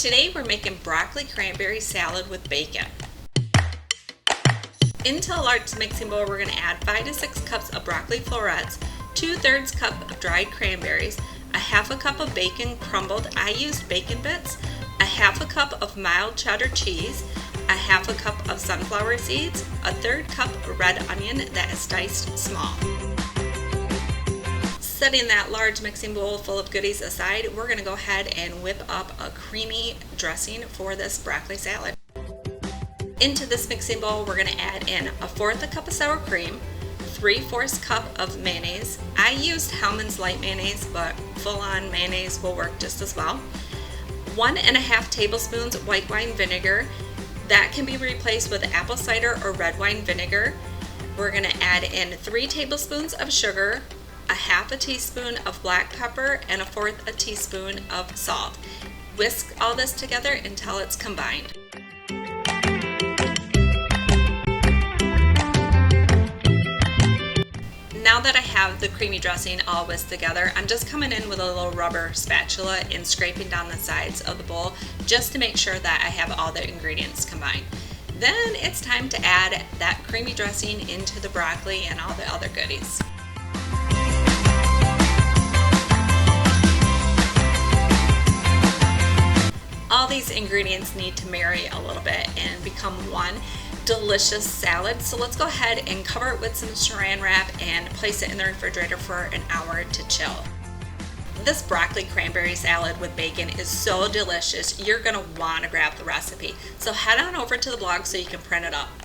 Today we're making broccoli cranberry salad with bacon. Into a large mixing bowl we're going to add 5 to 6 cups of broccoli florets, 2/3 cup of dried cranberries, a half a cup of bacon crumbled. I used bacon bits, a half a cup of mild cheddar cheese, a half a cup of sunflower seeds, a 1/3 cup of red onion that is diced small. Setting that large mixing bowl full of goodies aside, we're going to go ahead and whip up a creamy dressing for this broccoli salad. Into this mixing bowl, we're going to add in 1/4 cup of sour cream, 3/4 cup of mayonnaise. I used Hellmann's light mayonnaise, but full-on mayonnaise will work just as well. 1.5 tablespoons white wine vinegar. That can be replaced with apple cider or red wine vinegar. We're going to add in 3 tablespoons of sugar, a half a teaspoon of black pepper, and 1/4 a teaspoon of salt. Whisk all this together until it's combined. Now that I have the creamy dressing all whisked together, I'm just coming in with a little rubber spatula and scraping down the sides of the bowl just to make sure that I have all the ingredients combined. Then it's time to add that creamy dressing into the broccoli and all the other goodies. All these ingredients need to marry a little bit and become one delicious salad. So let's go ahead and cover it with some saran wrap and place it in the refrigerator for an hour to chill. This broccoli cranberry salad with bacon is so delicious, you're going to want to grab the recipe. So head on over to the blog so you can print it up.